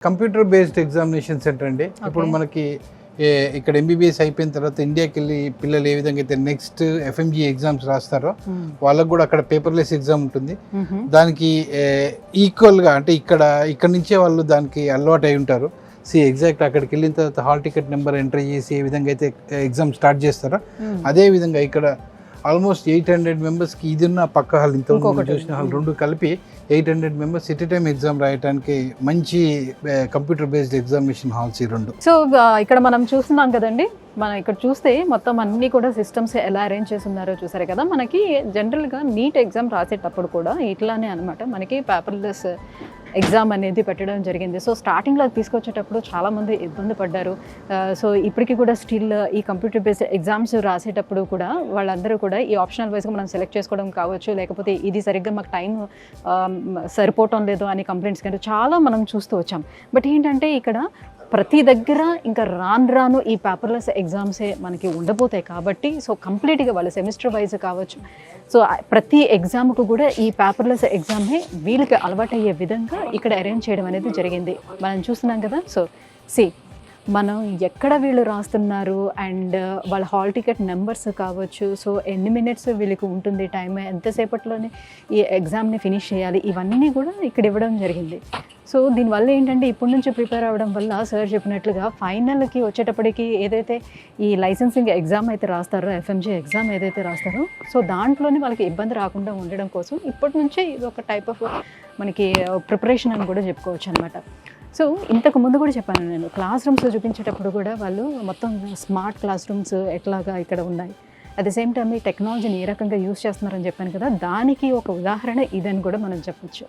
Computer based examination centre అండి. ఇప్పుడు మనకి ఇక్కడ ఎంబీబీఎస్ అయిపోయిన తర్వాత ఇండియాకి వెళ్ళి పిల్లలు ఏ విధంగా అయితే నెక్స్ట్ ఎఫ్ఎంజీ ఎగ్జామ్స్ రాస్తారో వాళ్ళకు కూడా అక్కడ పేపర్లెస్ ఎగ్జామ్ ఉంటుంది. దానికి ఈక్వల్గా అంటే ఇక్కడ నుంచే వాళ్ళు దానికి అలవాటు అయి ఉంటారు. ఎగ్జాక్ట్ అక్కడికి వెళ్ళిన తర్వాత హాల్ టికెట్ నెంబర్ ఎంటర్ చేసి ఏ విధంగా అయితే ఎగ్జామ్ స్టార్ట్ చేస్తారో అదే విధంగా ఇక్కడ ఆల్మోస్ట్ 800 మెంబర్స్కి ఇది ఉన్న పక్క హాల్ ఇంత చూసిన హాల్ రెండు కలిపి 800 మెంబర్స్ ఎట్ టైం ఎగ్జామ్ రాయడానికి మంచి కంప్యూటర్ బేస్డ్ ఎగ్జామినేషన్ హాల్స్ ఈ రెండు. సో ఇక్కడ మనం చూస్తున్నాం కదండి, మనం ఇక్కడ చూస్తే మొత్తం అన్నీ కూడా సిస్టమ్స్ ఎలా అరేంజ్ చేసి ఉన్నారో చూసారు కదా. మనకి జనరల్గా నీట్ ఎగ్జామ్ రాసేటప్పుడు కూడా ఇట్లానే అనమాట, మనకి పేపర్లెస్ ఎగ్జామ్ అనేది పెట్టడం జరిగింది. సో స్టార్టింగ్లో తీసుకొచ్చేటప్పుడు చాలామంది ఇబ్బంది పడ్డారు. సో ఇప్పటికీ కూడా స్టిల్ ఈ కంప్యూటర్ బేస్డ్ ఎగ్జామ్స్ రాసేటప్పుడు కూడా వాళ్ళందరూ కూడా ఈ ఆప్షనల్ వైజ్గా మనం సెలెక్ట్ చేసుకోవడం కావచ్చు, లేకపోతే ఇది సరిగ్గా మాకు టైం సరిపోవటం లేదు అని కంప్లైంట్స్ కానీ చాలా మనం చూస్తూ వచ్చాం. బట్ ఏంటంటే ఇక్కడ ప్రతి దగ్గర ఇంకా రాను ఈ పేపర్లెస్ ఎగ్జామ్సే మనకి ఉండబోతాయి కాబట్టి సో కంప్లీట్గా వాళ్ళు సెమిస్టర్ వైజ్ కావచ్చు, సో ప్రతి ఎగ్జామ్కు కూడా ఈ పేపర్లెస్ ఎగ్జామే వీళ్ళకి అలవాటయ్యే విధంగా ఇక్కడ అరేంజ్ చేయడం అనేది జరిగింది. మనం చూస్తున్నాం కదా. సో మనం ఎక్కడ వీళ్ళు రాస్తున్నారు అండ్ వాళ్ళ హాల్ టికెట్ నెంబర్స్ కావచ్చు, సో ఎన్ని మినిట్స్ వీళ్ళకి ఉంటుంది టైం, ఎంతసేపట్లోనే ఈ ఎగ్జామ్ని ఫినిష్ చేయాలి, ఇవన్నీ కూడా ఇక్కడ ఇవ్వడం జరిగింది. సో దీనివల్ల ఏంటంటే ఇప్పటి నుంచి ప్రిపేర్ అవ్వడం వల్ల సార్ చెప్పినట్లుగా ఫైనల్కి వచ్చేటప్పటికి ఏదైతే ఈ లైసెన్సింగ్ ఎగ్జామ్ అయితే రాస్తారో, ఎఫ్ఎంజీ ఎగ్జామ్ ఏదైతే రాస్తారో, సో దాంట్లోనే వాళ్ళకి ఇబ్బంది రాకుండా ఉండడం కోసం ఇప్పటి నుంచే ఇది ఒక టైప్ ఆఫ్ మనకి ప్రిపరేషన్ అని కూడా చెప్పుకోవచ్చు అనమాట. సో ఇంతకు ముందు కూడా చెప్పాను నేను, క్లాస్ రూమ్స్ చూపించేటప్పుడు కూడా వాళ్ళు మొత్తం స్మార్ట్ క్లాస్ రూమ్స్ ఎట్లాగా ఇక్కడ ఉన్నాయి, అట్ ద సేమ్ టైం ఈ టెక్నాలజీని ఏ రకంగా యూస్ చేస్తున్నారని చెప్పాను కదా, దానికి ఒక ఉదాహరణ ఇదని కూడా మనం చెప్పచ్చు.